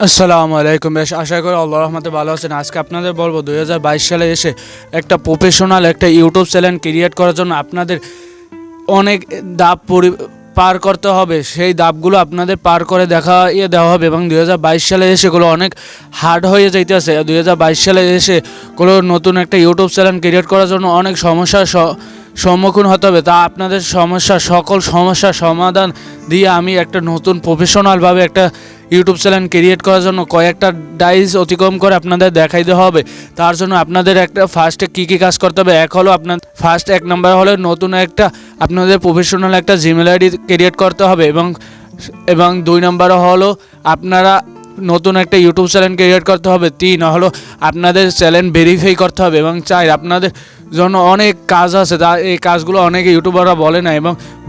আসসালামু আলাইকুম। বেশ আশা করি আল্লাহর রহমতে ভালো আছেন। আজকে আপনাদের বলবো 2022 সালে এসে একটা প্রফেশনাল একটা ইউটিউব চ্যানেল ক্রিয়েট করার জন্য আপনাদের অনেক ধাপ পার করতে হবে। সেই ধাপগুলো আপনাদের পার করে দেওয়া হবে এবং 2022 সালে এসে এগুলো অনেক হার্ড হয়ে যাইতেছে। 2022 সালে এসে কোনো নতুন একটা ইউটিউব চ্যানেল ক্রিয়েট করার জন্য অনেক সমস্যার সম্মুখীন হতে হবে। তা আপনাদের সকল সমস্যার সমাধান দিয়ে আমি একটা নতুন প্রফেশনালভাবে একটা ইউটিউব চ্যানেল ক্রিয়েট করার জন্য কয়েকটা ডাইস অতিক্রম করে আপনাদের দেখাইতে হবে। তার জন্য আপনাদের একটা ফার্স্টে কী কাজ করতে হবে। এক নাম্বার হলো নতুন একটা আপনাদের প্রফেশনাল একটা জিমেল আইডি ক্রিয়েট করতে হবে এবং 2 নাম্বার হলো আপনারা নতুন একটা ইউটিউব চ্যানেল ক্রিয়েট করতে হবে। 3 হলো আপনাদের চ্যানেল ভেরিফাই করতে হবে এবং 4 আপনাদের জন্য অনেক কাজ আছে। এই কাজগুলো অনেক ইউটিউবাররা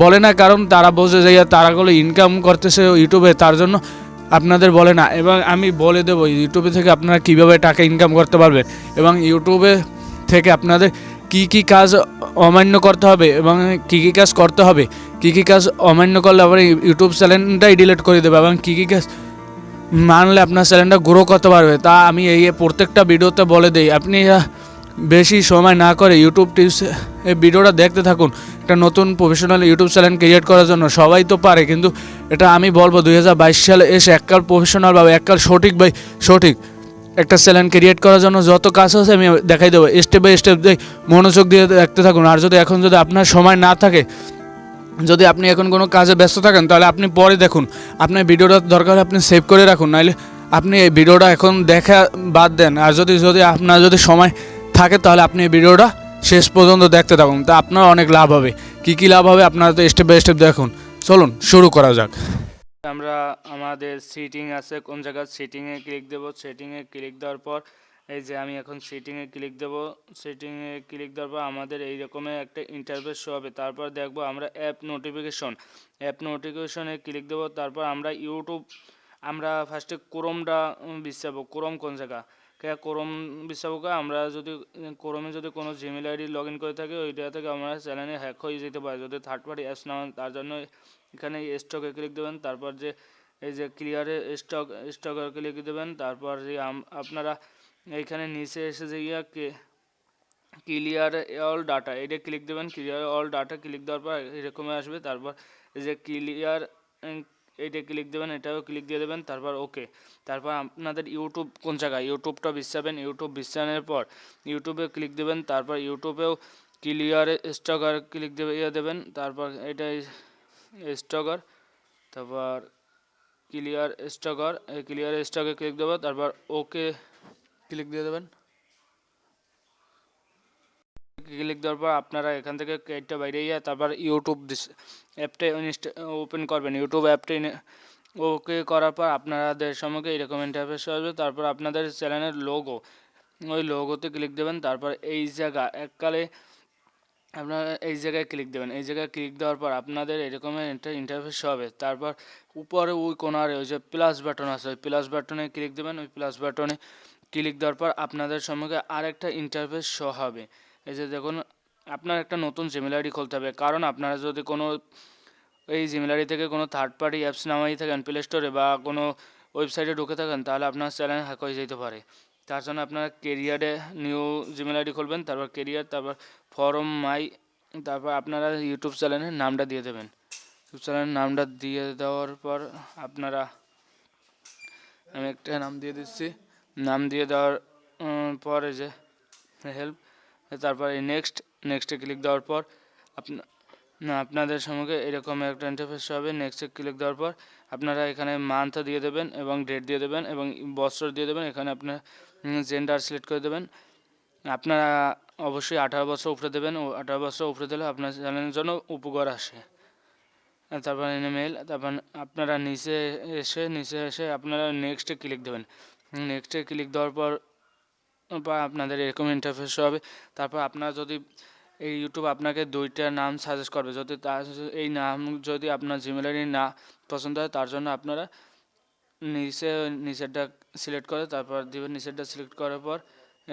বলে না কারণ তারা বোঝে যে তারাগুলো ইনকাম করতেছে ইউটিউবে, তার জন্য আপনাদের বলে না। এবং আমি বলে দেবো ইউটিউবে থেকে আপনারা কীভাবে টাকা ইনকাম করতে পারবেন এবং ইউটিউবে থেকে আপনাদের কী কাজ অমান্য করতে হবে এবং কী কাজ করতে হবে, কী কাজ অমান্য করলে আবার ইউটিউব চ্যানেলটাই ডিলিট করে দেবে এবং কী কাজ মানলে আপনার চ্যানেলটা গ্রো করতে পারবে, তা আমি এই প্রত্যেকটা ভিডিওতে বলে দিই। আপনি বেশি সময় না করে ইউটিউব টিপস এই ভিডিওটা দেখতে থাকুন। একটা নতুন প্রফেশনাল ইউটিউব চ্যানেল ক্রিয়েট করার জন্য সবাই তো পারে, কিন্তু এটা আমি বলবো 2022 সালে এসে এককাল প্রফেশনালভাবে এককাল সঠিক একটা চ্যানেল ক্রিয়েট করার জন্য যত কাজ আছে আমি দেখাই দেবো। স্টেপ বাই স্টেপ মনোযোগ দিয়ে দেখতে থাকুন। আর যদি আপনার সময় না থাকে, যদি আপনি এখন কোনো কাজে ব্যস্ত থাকেন, তাহলে আপনি পরে দেখুন। আপনার ভিডিওটা দরকার আপনি সেভ করে রাখুন, নাহলে আপনি এই ভিডিওটা এখন দেখা বাদ দেন। আর আপনার সময় থাকে, তাহলে আপনি এই ভিডিওটা শেষ পর্যন্ত দেখতে থাকুন, তা আপনার অনেক লাভ হবে। কী লাভ হবে আপনারা তো স্টেপ বাই স্টেপ দেখুন। চলুন শুরু করা যাক। আমরা আমাদের সেটিং আছে, কোন জায়গায় সেটিংয়ে ক্লিক দেবো। সেটিংয়ে ক্লিক দেওয়ার পর এই যে আমি এখন সেটিংয়ে ক্লিক দেবো। সেটিংয়ে ক্লিক দেওয়ার পর আমাদের এই রকমের একটা ইন্টারফেস শো হবে। তারপর দেখবো আমরা অ্যাপ নোটিফিকেশনে ক্লিক দেবো। তারপর আমরা ফার্স্টে ক্রোমটা বিছাবো। ক্রোম কোন জায়গা ক্রোম বিছাবো। আমরা যদি ক্রোমে যদি কোনো জিমেল আইডি লগ ইন করে থাকি, ওইটা থেকে আমরা চ্যানেলে হ্যাক হয়ে যেতে পারে যদি থার্ড পার্টি অ্যাপস না হয়। তার জন্য এখানে স্টকে ক্লিক দেবেন। তারপর এই যে ক্লিয়ারে স্টকে ক্লিক দেবেন। তারপর আপনারা এইখানে নিচে এসে যে ক্লিয়ার অল ডাটা এটা ক্লিক দেবেন। ক্লিয়ার অল ডাটা ক্লিক দেওয়ার পর এরকমই আসবে। তারপর এই যে ক্লিয়ার এইটা ক্লিক দেবেন, এটাও ক্লিক দিয়ে দেবেন। তারপর ওকে। তারপর আপনাদের ইউটিউব কোন জায়গায় ইউটিউবটা বিছাবেন। ইউটিউব বিছানোর পর ইউটিউবে ক্লিক দেবেন। তারপর ইউটিউবেও ক্লিয়ার স্টকার ক্লিক দেবেন। তারপর এটাই স্টকার, তারপর ক্লিয়ার স্টকে ক্লিক দেবো। তারপর ওকে ক্লিক দিয়ে দেবেন। ক্লিক দেওয়ার পর আপনারা এখান থেকে কেটটা বাইরে যায়। তারপর ইউটিউব অ্যাপটা ওপেন করবেন। ইউটিউব অ্যাপটা ওকে করার পর আপনাদের সম্মুখে এরকম ইন্টারফেস আসবে। তারপর আপনাদের চ্যানেলের ওই লোগোতে ক্লিক দেবেন। তারপর এই জায়গা এককালে আপনারা এই জায়গায় ক্লিক দেবেন। এই জায়গায় ক্লিক দেওয়ার পর আপনাদের এরকম একটা ইন্টারফেস হবে। তারপর উপরে ওই কোণারে ওই যে প্লাস বাটন আছে, ওই প্লাস বাটনে ক্লিক দেবেন। ওই প্লাস বাটনে ক্লিক দেওয়ার পর আপনাদের সম্মুখে আরেকটা ইন্টারফেস শো হবে। এই যে দেখুন, আপনার একটা নতুন জিমেল আইডি খুলতে হবে, কারণ আপনারা যদি এই জিমেল আইডি থেকে কোনো থার্ড পার্টি অ্যাপস নামাই থাকেন প্লে স্টোরে বা কোনো ওয়েবসাইটে ঢুকে থাকেন, তাহলে আপনার চ্যানেল হ্যাক হয়ে যেতে পারে। তার জন্য আপনারা কেরিয়ারে নিউ জিমেল আইডি খুলবেন। তারপর কেরিয়ার, তারপর ফরম মাই, তারপর আপনারা ইউটিউব চ্যানেলের নামটা দিয়ে দেবেন। ইউটিউব চ্যানেলের নামটা দিয়ে দেওয়ার পর আমি একটা নাম দিয়ে দিচ্ছি। নাম দিয়ে দেওয়ার পরে যে হেল্প, তারপর এই নেক্সটে ক্লিক দেওয়ার পর আপনাদের সম্মুখে এরকম একটা ইন্টারফেস হবে। নেক্সটে ক্লিক দেওয়ার পর আপনারা এখানে মান্থ দিয়ে দেবেন এবং ডেট দিয়ে দেবেন এবং বছর দিয়ে দেবেন। এখানে আপনার জেন্ডার সিলেক্ট করে দেবেন। আপনারা অবশ্যই 18 বছর উপরে দেবেন। 18 বছর উপরে দিলে আপনার চ্যানেলের জন্য উপকার আসে। তারপর ইমেল। তারপর আপনারা নিচে এসে আপনারা নেক্সটে ক্লিক দেবেন। নেক্সটে ক্লিক দেওয়ার পর আপনাদের এরকম ইন্টারফেস হবে। তারপর আপনারা যদি এই ইউটিউব আপনাকে 2টা নাম সাজেস্ট করবে, যদি এই নাম যদি আপনার জিমেল আইডি না পছন্দ হয়, তার জন্য আপনারা নিচেরটা সিলেক্ট করে তারপর দেবেন। নিচেরটা সিলেক্ট করার পর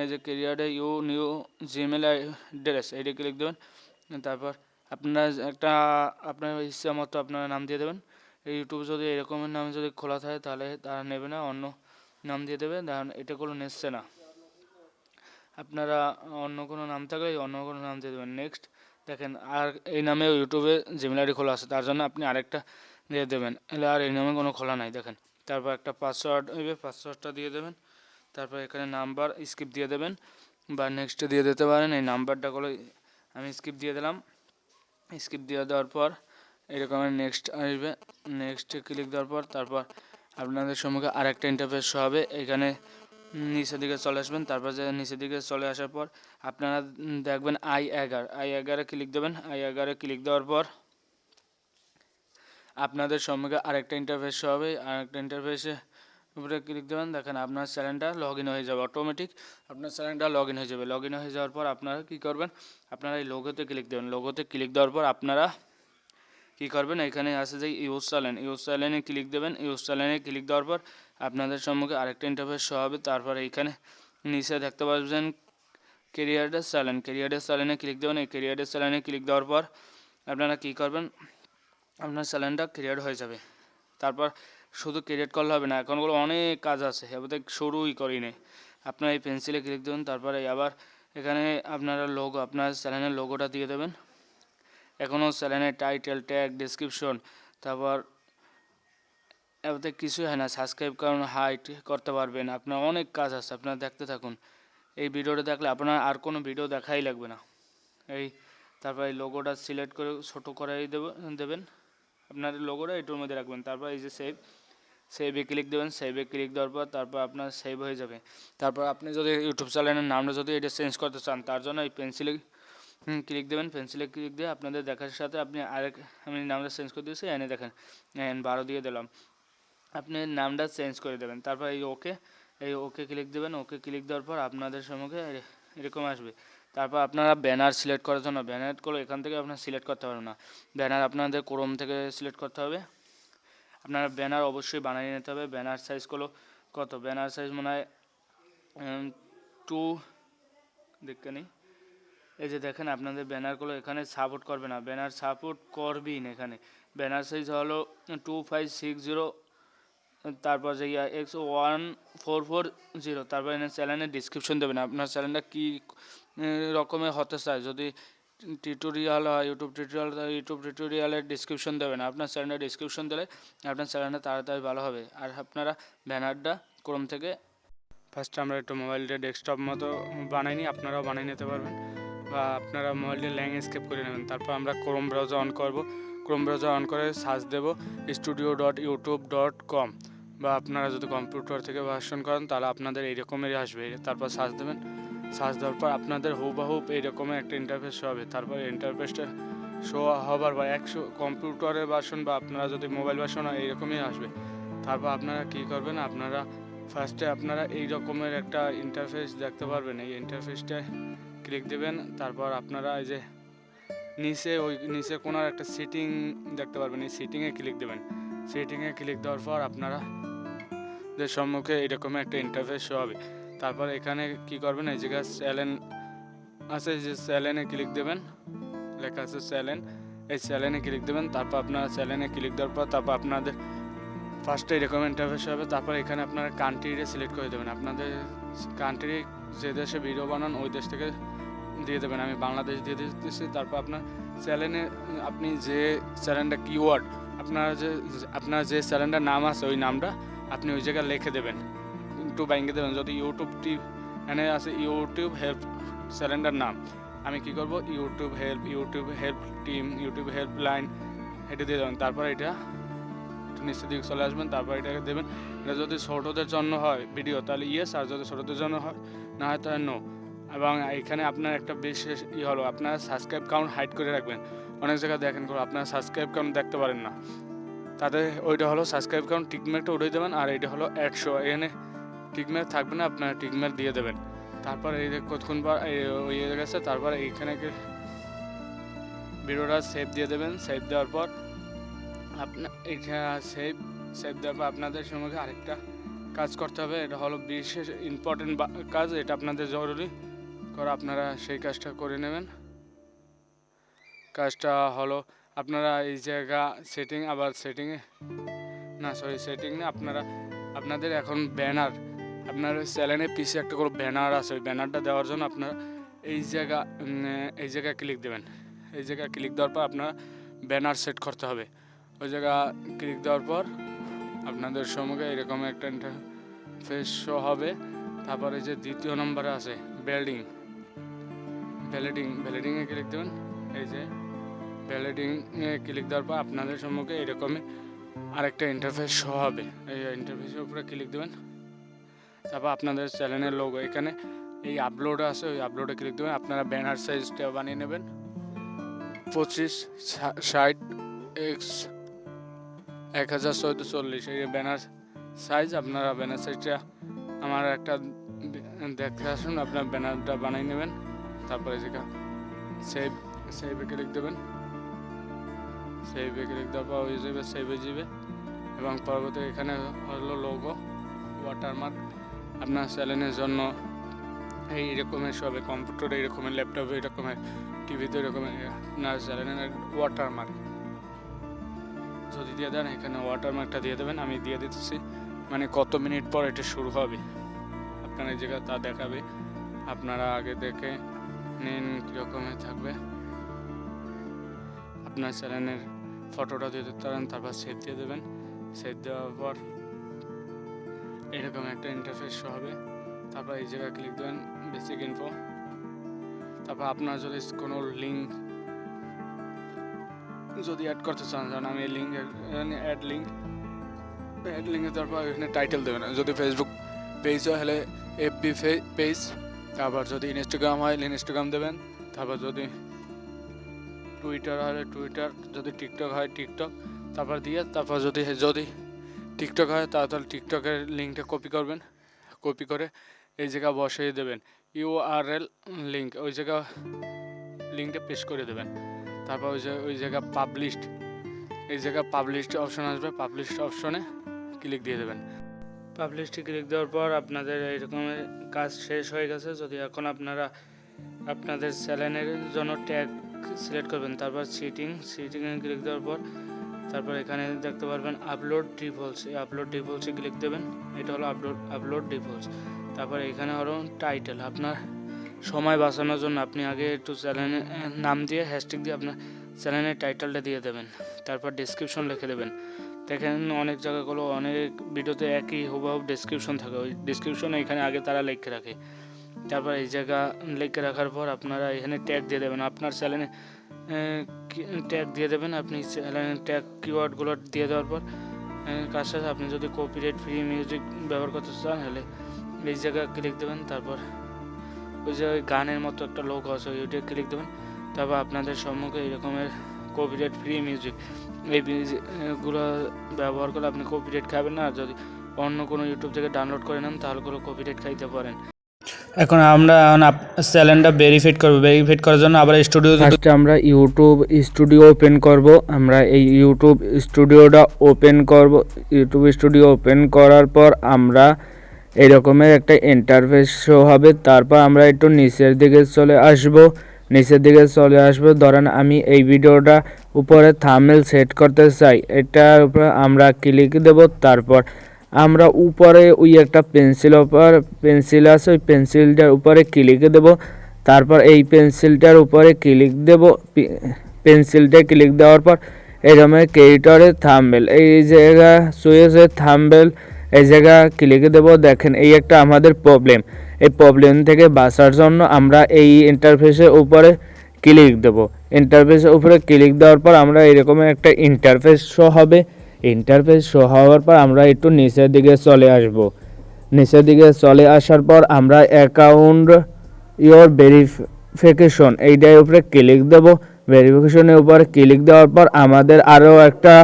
এই যে ক্যারিয়ারে নিউ জিমেল অ্যাড্রেস এইটা ক্লিক দেবেন। তারপর আপনার ইচ্ছা মতো আপনারা নাম দিয়ে দেবেন। এই ইউটিউব যদি এরকমের নামে যদি খোলা থাকে তাহলে তারা নেবে না, অন্য নাম দিয়ে দেবে, দেখুন এটা কোনো নিচ্ছে না। আপনারা অন্য কোনো নাম থাকলে অন্য কোনো নাম দিয়ে দেবেন। নেক্সট দেখেন, আর এই নামে ইউটিউবে জিমেল আইডি খোলা আছে, তার জন্য আপনি আরেকটা দিয়ে দেবেন, এলে আর এই নামে কোনো খোলা নাই। দেখেন, তারপর একটা পাসওয়ার্ড হইবে, পাসওয়ার্ডটা দিয়ে দেবেন। তারপর এখানে নাম্বার স্কিপ দিয়ে দেবেন বা নেক্সট দিয়ে দিতে পারেন। এই নাম্বারটা করে আমি স্কিপ দিয়ে দিলাম। স্কিপ দিয়ে দেওয়ার পর এরকম নেক্সট আসবে, নেক্সট ক্লিক দেওয়ার পর তারপর আপনাদের সম্মুখে আরেকটা ইন্টারফেস হবে। এখানে নিচের দিকে চলে আসবেন, তারপর যে নিচের দিকে চলে আসার পর আপনারা দেখবেন I11 ক্লিক দেবেন। I11 ক্লিক দেওয়ার পর আপনাদের সম্মুখে আরেকটা ইন্টারফেস হবে, আরেকটা ইন্টারফেসে উপরে ক্লিক দেবেন। দেখেন আপনার চ্যানেলটা লগ ইন হয়ে যাবে, অটোমেটিক আপনার চ্যানেলটা লগ ইন হয়ে যাবে। লগ ইন হয়ে যাওয়ার পর আপনারা কী করবেন, আপনারা এই লোগোতে ক্লিক দেবেন। লোগোতে ক্লিক দেওয়ার পর আপনারা কী করবেন, এখানে আছে যে ইউজ চ্যানেলে ক্লিক দেবেন। ইউজ চ্যানেলে ক্লিক দেওয়ার পর আপনাদের সম্মুখে আরেকটা ইন্টারফেস হবে। তারপর এইখানে নিচে দেখতে পাচ্ছেন ক্যারিয়ারের চ্যানেলে ক্লিক দেবেন। এই ক্যারিয়ারের চ্যানেলে ক্লিক দেওয়ার পর আপনারা কী করবেন, আপনার চ্যানেলটা ক্রিয়েট হয়ে যাবে। তারপর শুধু ক্রিয়েট করলে হবে না, এখনগুলো অনেক কাজ আছে, এবার শুরুই করিনি। আপনার এই পেন্সিলে ক্লিক দেবেন, তারপরে আবার এখানে আপনারা লোগো, আপনার চ্যানেলের লোগোটা দিয়ে দেবেন। এখনও চ্যানেলের টাইটেল, ট্যাগ, ডেসক্রিপশন, তারপর এবারে কিছুই হয় না, সাবস্ক্রাইব কারণ হাইট করতে পারবেন। আপনার অনেক কাজ আছে, আপনারা দেখতে থাকুন। এই ভিডিওটা দেখলে আপনার আর কোনো ভিডিও দেখাই লাগবে না। তারপর এই লোগোটা সিলেক্ট করে ছোটো করে দেবেন। আপনার লোগোটা এটার মধ্যে রাখবেন। তারপর এই যে সেভে ক্লিক দেবেন। সেভে ক্লিক দেওয়ার পর তারপর আপনার সেভ হয়ে যাবে। তারপর আপনি যদি ইউটিউব চ্যানেলের নামটা যদি এটা চেঞ্জ করতে চান, তার জন্য এই পেন্সিলে ক্লিক দেবেন। পেন্সিলে ক্লিক দিয়ে আপনাদের দেখার সাথে আপনি আমি নামটা চেঞ্জ করে দিয়েছি, এনে দেখেন 12 দিয়ে দিলাম। আপনি নামটা চেঞ্জ করে দেবেন। তারপর এই ওকে ক্লিক দেবেন। ওকে ক্লিক দেওয়ার পর আপনাদের সম্মুখে এরকম আসবে। তারপর আপনারা ব্যানার সিলেক্ট করার জন্য ব্যানারগুলো এখান থেকে আপনারা সিলেক্ট করতে পারবেন না, ব্যানার আপনাদের ক্রোম থেকে সিলেক্ট করতে হবে। আপনারা ব্যানার অবশ্যই বানিয়ে নিতে হবে। ব্যানার সাইজগুলো কত, ব্যানার সাইজ মনে হয় 2 দেখতে নেই। এই যে দেখেন আপনাদের ব্যানারগুলো এখানে সাপোর্ট করবে না, ব্যানার সাপোর্ট করবেই না। এখানে ব্যানার সাইজ হলো 2560, তারপর যে X1440। তারপর এখানে চ্যানেলের ডিসক্রিপশন দেবেন, আপনার চ্যানেলটা কী রকমের হতে চায়। যদি টিউটোরিয়াল হয়, ইউটিউব টিউটোরিয়ালের ডিসক্রিপশন দেবেন। আপনার চ্যানেলের ডিসক্রিপশন দিলে আপনার চ্যানেলটা তাড়াতাড়ি ভালো হবে। আর আপনারা ব্যানারটা ক্রোম থেকে ফার্স্টে আমরা একটু মোবাইলটা ডেস্কটপ মতো বানাইনি, আপনারাও বানিয়ে নিতে পারবেন, বা আপনারা মোবাইলটি ল্যাঙ্গুয়েজ করে নেবেন। তারপর আমরা ক্রোম ব্রাউজার অন করব। ক্রোম ব্রাউজার অন করে সার্চ দেব studio.youtube.com, বা আপনারা যদি কম্পিউটার থেকে ভার্সন করেন তাহলে আপনাদের এইরকমেরই আসবে। তারপর সার্চ দেবেন। সার্চ দেওয়ার পর আপনাদের হুবহুব এইরকমের একটা ইন্টারফেস হবে। তারপর ইন্টারফেসটা শো হবার বা কম্পিউটারের ভার্সন বা আপনারা যদি মোবাইল ভার্সন হয় এইরকমই আসবে। তারপর আপনারা কী করবেন, আপনারা ফার্স্টে আপনারা এই রকমের একটা ইন্টারফেস দেখতে পারবেন। এই ইন্টারফেসটায় ক্লিক দেবেন। তারপর আপনারা এই যে নিচে কোনো একটা সেটিং দেখতে পারবেন, এই সেটিংয়ে ক্লিক দেবেন। সেটিংয়ে ক্লিক দেওয়ার পর আপনারা যে সম্মুখে এরকম একটা ইন্টারফেস হবে। তারপর এখানে কি করবেন, এই জায়গায় চ্যানেল আছে, যে চ্যানেলে ক্লিক দেবেন, লেখা আছে চ্যানেল, এই চ্যানেলে ক্লিক দেবেন। তারপর আপনারা চ্যানেলে ক্লিক দেওয়ার পর তারপর আপনাদের ফার্স্টে এরকম ইন্টারফেস হবে। তারপর এখানে আপনারা কান্ট্রিটা সিলেক্ট করে দেবেন, আপনাদের কান্ট্রি যে দেশে ভিডিও বানান ওই দেশ থেকে দিয়ে দেবেন। আমি বাংলাদেশ দিয়ে দিতেছি। তারপর আপনার চ্যানেলে আপনি যে চ্যানেলটা কিওয়ার্ড আপনার যে চ্যানেলটার নাম আছে ওই নামটা আপনি ওই জায়গায় লিখে দেবেন, একটু বাইঙ্গে দেবেন। যদি ইউটিউব এখানে আছে ইউটিউব হেল্প চ্যানেলটার নাম, আমি কি করব, YouTube help team, YouTube helpline এটা দিয়ে দেবেন। তারপর এটা নিচের দিকে চলে আসবেন। তারপর এটাকে দেবেন। এটা যদি ছোটোদের জন্য হয় ভিডিও তাহলে ইয়েস, আর যদি ছোটোদের জন্য হয় না হয় তাহলে নো। এবং এখানে আপনার একটা বিশেষ হলো, আপনারা সাবস্ক্রাইব কাউন্ট হাইড করে রাখবেন। অনেক জায়গায় দেখেন আপনারা সাবস্ক্রাইব কাউন্ট দেখতে পারেন না, তাতে ওইটা হলো সাবস্ক্রাইব কাউন্ট টিকমার্কটা উঠিয়ে দেবেন। আর এইটা হলো 100, এখানে টিকমার্ক থাকবে না, আপনারা টিকমার্ক দিয়ে দেবেন। তারপর এই কতক্ষণ পর হয়ে গেছে। তারপর এইখানে ভিডিওটা সেভ দিয়ে দেবেন। সেভ দেওয়ার পর আপনার এটা সেভ দেওয়ার পর আপনাদের সম্মুখে আরেকটা কাজ করতে হবে। এটা হলো বিশেষ ইম্পর্টেন্ট কাজ, এটা আপনাদের জরুরি করা, আপনারা সেই কাজটা করে নেবেন। কাজটা হলো আপনারা এই জায়গা সেটিং, আবার সেটিংয়ে না সরি সেটিং না, আপনাদের এখন ব্যানার, আপনার চ্যানেলের পিছিয়ে একটা করে ব্যানার আছে, ওই ব্যানারটা দেওয়ার জন্য আপনারা এই জায়গা ক্লিক দেবেন। এই জায়গা ক্লিক দেওয়ার পর আপনারা ব্যানার সেট করতে হবে। ওই জায়গা ক্লিক দেওয়ার পর আপনাদের সম্মুখে এরকম একটা ইন্টারফেস শো হবে। তারপরে যে দ্বিতীয় নম্বরে আছে ভ্যালিডিংয়ে ক্লিক দেবেন। এই যে ভ্যালিডিংয়ে ক্লিক দেওয়ার পর আপনাদের সম্মুখে এরকমই আরেকটা ইন্টারফেস শো হবে। এই ইন্টারফেসের উপরে ক্লিক দেবেন। তারপর আপনাদের চ্যানেলের লোগো এখানে এই আপলোড আছে, ওই আপলোডে ক্লিক দেবেন। আপনারা ব্যানার সাইজটা বানিয়ে নেবেন 2560x1440 এই ব্যানার সাইজ। আপনারা ব্যানার সাইজটা আমার একটা দেখতে আসুন, আপনার ব্যানারটা বানিয়ে নেবেন। তারপরে যেটা সেভে ক্লিক দেবেন। সেভে ক্লিক দেওয়ার পর হয়ে যাবে, সেভ হয়ে যাবে। এবং পরবর্তী এখানে হলো লোগো, ওয়াটারমার্ক। আপনার চ্যানেলের জন্য এই রকমের সবে কম্পিউটার এই রকমের, ল্যাপটপে এই রকমের, টিভিতে এরকমের আপনার চ্যানেলের ওয়াটারমার্ক যদি দিয়ে দেন, এখানে ওয়াটারমার্কটা দিয়ে দেবেন। আমি দিয়ে দিতেছি, মানে কত মিনিট পর এটা শুরু হবে আপনার এই জায়গা তা দেখাবে। আপনারা আগে দেখে নিন কীরকমের থাকবে। আপনার চ্যানেলের ফটোটা দিয়ে দিতে পারেন, তারপর সেভ দিয়ে দেবেন। সেভ দেওয়ার পর এরকম একটা ইন্টারফেস শো হবে। তারপর এই জায়গায় ক্লিক দেবেন, বেসিক ইনফো। তারপর আপনার যদি কোনো লিঙ্ক যদি অ্যাড করতে চান, যেমন আমি অ্যাড লিঙ্কে তারপর এখানে টাইটেল দেবেন। যদি ফেসবুক পেজ হয় হলে এফবি পেজ, তারপর যদি ইনস্টাগ্রাম হয় ইনস্টাগ্রাম দেবেন। তারপর যদি টুইটার হলে টুইটার, যদি টিকটক হয় টিকটক, তারপর যদি টিকটক হয় তাহলে টিকটকের লিঙ্কটা কপি করবেন। কপি করে এই জায়গা বসিয়ে দেবেন ইউআরএল লিঙ্ক, ওই জায়গা লিঙ্কটা পেস্ট করে দেবেন। তারপর ওই জায়গা পাবলিশড অপশন আসবে, পাবলিশড অপশনে ক্লিক দিয়ে দেবেন। পাবলিশডে ক্লিক দেওয়ার পর আপনাদের এইরকমের কাজ শেষ হয়ে গেছে। যদি এখন আপনারা আপনাদের চ্যানেলের জন্য ট্যাগ সিলেক্ট করবেন, তারপর সিটিংয়ে ক্লিক দেওয়ার পর তারপর এখানে দেখতে পারবেন আপলোড ডিফল্টস, এই আপলোড ডিফল্টসে ক্লিক দেবেন। এটা হলো আপলোড ডিফল্টস। তারপর এখানে হলো টাইটেল। আপনার সময় বাঁচানোর জন্য আপনি আগে একটু চ্যানেলের নাম দিয়ে হ্যাশট্যাগ দিয়ে আপনার চ্যানেলের টাইটেলটা দিয়ে দেবেন। তারপর ডেসক্রিপশন লিখে দেবেন। দেখেন অনেক জায়গাগুলো অনেক ভিডিওতে একই হুবহু ডেসক্রিপশন থাকে, ওই ডেসক্রিপশনে এখানে আগে তারা লিখে রাখে। তারপর এই জায়গা লিখে রাখার পর আপনারা এখানে ট্যাগ দিয়ে দেবেন। আপনার চ্যানেলে ট্যাগ দিয়ে দেবেন। আপনি চ্যানেলের ট্যাগ কিওয়ার্ডগুলো দিয়ে দেওয়ার পর কাজ সাথে আপনি যদি কপিরাইট ফ্রি মিউজিক ব্যবহার করতে চান তাহলে এই জায়গায় ক্লিক দেবেন। তারপর ওই যে ওই গানের মতো একটা লোগো আছে, ওইটা ক্লিক দেবেন। তারপর আপনাদের সম্মুখে এরকমের কপিরাইট ফ্রি মিউজিক, এই মিউজিকগুলো ব্যবহার করলে আপনি কপিরাইট খাবেন না। যদি অন্য কোনো ইউটিউব থেকে ডাউনলোড করে নেন তাহলে কোনো কপিরাইট খাইতে পারেন। এখন আমরা চ্যানেলটা ভেরিফাইড করব। ভেরিফাইড করার জন্য আবার ফার্স্টে আমরা ইউটিউব স্টুডিও ওপেন করব। আমরা এই ইউটিউব স্টুডিওটা ওপেন করব। ইউটিউব স্টুডিও ওপেন করার পর আমরা এই রকমের একটা ইন্টারফেস শো হবে। তারপর আমরা একটু নিচের দিকে চলে আসব। ধরেন আমি এই ভিডিওটা উপরে থাম্বনেল সেট করতে চাই, এটার উপরে আমরা ক্লিক দেব। তারপর আমরা উপরে ওই একটা পেন্সিল আছে, ওই পেন্সিলটার উপরে ক্লিক দেব। তারপর এই পেন্সিলটার উপরে ক্লিক দেব। পেন্সিলটা ক্লিক দেওয়ার পর এরকম ক্রিয়েটরে থাম্বনেল, এই জায়গা সুইচে থাম্বনেল এই জায়গা ক্লিক দেব। দেখেন এই একটা আমাদের প্রবলেম, এই প্রবলেম থেকে বাঁচার জন্য আমরা এই ইন্টারফেসের উপরে ক্লিক দেব। ইন্টারফেসের উপরে ক্লিক দেওয়ার পর আমরা এরকম একটা ইন্টারফেস শো হবে। ইন্টারফেস শো হওয়ার পর আমরা একটু নিচের দিকে চলে আসব। নিচের দিকে চলে আসার পর আমরা অ্যাকাউন্ট ইওর ভেরিফিকেশন এইটার উপরে ক্লিক দেব। ভেরিফিকেশনের উপরে ক্লিক দেওয়ার পর আমাদের আরও একটা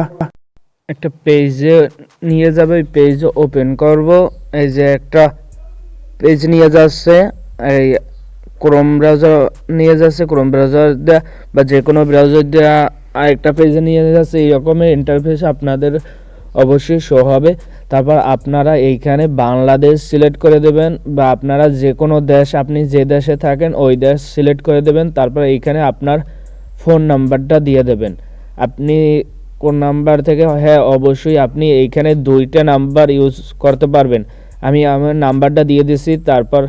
পেজে নিয়ে যাবে। ওই পেজ ওপেন করব। এই যে একটা পেজ নিয়ে যাচ্ছে, এই ক্রোম ব্রাউজার নিয়ে যাচ্ছে। ক্রোম ব্রাউজার দেওয়া বা যে কোনো ব্রাউজার দেওয়া আরেকটা পেজে নিয়ে যাচ্ছে। এই রকমের ইন্টারফেস আপনাদের অবশ্যই শো হবে। তারপর আপনারা এইখানে বাংলাদেশ সিলেক্ট করে দেবেন, বা আপনারা যে কোনো দেশ, আপনি যে দেশে থাকেন ওই দেশ সিলেক্ট করে দেবেন। তারপর এইখানে আপনার ফোন নাম্বারটা দিয়ে দেবেন। আপনি কোন নাম্বার থেকে, হ্যাঁ অবশ্যই আপনি এইখানে 2টা নাম্বার ইউজ করতে পারবেন। আমি আমার নাম্বারটা দিয়ে দিছি, তারপর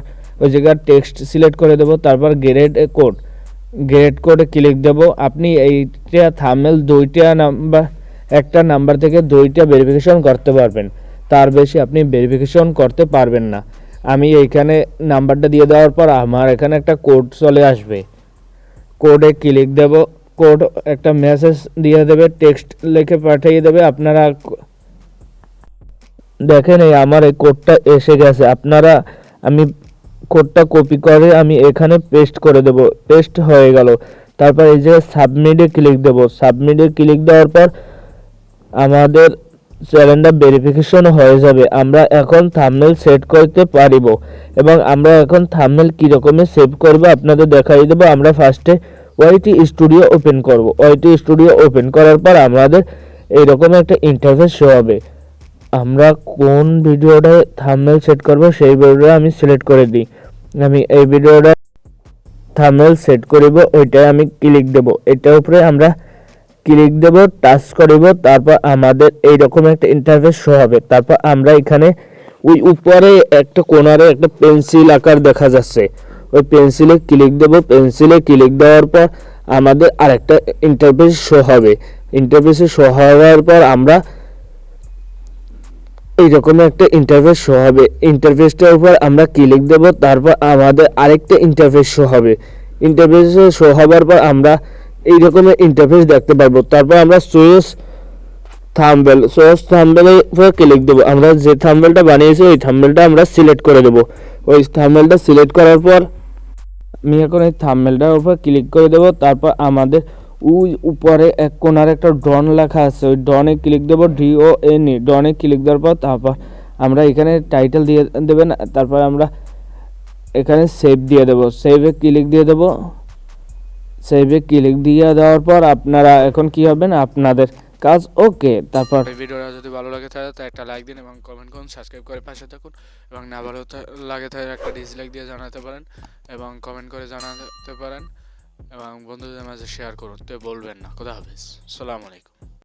ওই জায়গায় টেক্সট সিলেক্ট করে দেবো, তারপর গ্রেড কোডে ক্লিক দেব। আপনি এইটা থাম্বনেল 2টা নাম্বার, একটা নাম্বার থেকে 2টা ভেরিফিকেশন করতে পারবেন, তার বেশি আপনি ভেরিফিকেশন করতে পারবেন না। আমি এইখানে নাম্বারটা দিয়ে দেওয়ার পর আমার এখানে একটা কোড চলে আসবে, কোডে ক্লিক দেব। কোড একটা মেসেজ দিয়ে দেবে, টেক্সট লিখে পাঠিয়ে দেবে। আপনারা দেখেন এই আমার এই কোডটা এসে গেছে। আমি কোডটা কপি করে আমি এখানে পেস্ট করে দেব, পেস্ট হয়ে গেল। তারপর এই যে সাবমিটে ক্লিক দেব, সাবমিটে ক্লিক দেওয়ার পর আমাদের চ্যানেলটা ভেরিফিকেশন হয়ে যাবে। আমরা এখন থাম্বনেল সেট করতে পারিব, এবং আমরা এখন থাম্বনেল কীরকমে সেভ করব আপনাদের দেখাই দেবো। আমরা ফার্স্টে ওয়াইটি স্টুডিও ওপেন করব। ওয়াইটি স্টুডিও ওপেন করার পর আমাদের এইরকম একটা ইন্টারফেস শো হবে। আমরা কোন ভিডিওটা থাম্বনেল সেট করব সেই ভিডিওটা আমি সিলেক্ট করে দিই। আমি এই ভিডিওটা থাম্বনেল সেট করিব, ওইটাই আমি ক্লিক দেব। এটার উপরে আমরা ক্লিক দেব, টাচ করিব, তারপর আমাদের এইরকম একটা ইন্টারফেস শো হবে। তারপর আমরা এখানে ওই উপরে একটা কোণারে একটা পেন্সিল আকার দেখা যাচ্ছে, ওই পেন্সিলে ক্লিক দেব। পেন্সিলে ক্লিক দেওয়ার পর আমাদের আরেকটা ইন্টারফেস শো হবে। ইন্টারফেসে শো হওয়ার পর আমরা এইরকম একটা ইন্টারফেস শো হবে। ইন্টারফেসটার উপর আমরা ক্লিক দেব, তারপর আমাদের আরেকটা ইন্টারফেস শো হবে। ইন্টারফেসে শো হওয়ার পর আমরা এইরকমের ইন্টারফেস দেখতে পারবো। তারপর আমরা থাম্বনেলের উপর ক্লিক দেবো। আমরা যে থাম্বনেলটা বানিয়েছি ওই থাম্বনেলটা আমরা সিলেক্ট করে দেবো। ওই থাম্বনেলটা সিলেক্ট করার পর আমি এখন এই থাম্বনেলটার উপর ক্লিক করে দেবো। তারপর আমাদের ওই উপরে এক কোণার একটা ডন লেখা আছে, ওই ডনে ক্লিক দেবো, DONE, ডনে ক্লিক দেওয়ার পর তারপর আমরা এখানে টাইটেল দিয়ে দেবেন। তারপর আমরা এখানে সেভ দিয়ে দেবো, সেভে ক্লিক দিয়ে দেবো। সেভে ক্লিক দিয়ে দেওয়ার পর আপনারা এখন কি হবেন, আপনাদের কাজ ওকে। তারপর এই ভিডিওটা যদি ভালো লাগে থাকে তো একটা লাইক দিন এবং কমেন্ট করুন, সাবস্ক্রাইব করে পাশে থাকুন, এবং না ভালো লাগে থাকে একটা ডিসলাইক দিয়ে জানাতে পারেন এবং কমেন্ট করে জানাতে পারেন, এবং বন্ধুদের মাঝে শেয়ার করতে বলবেন না। খোদা হাফেজ, আসসালামু আলাইকুম।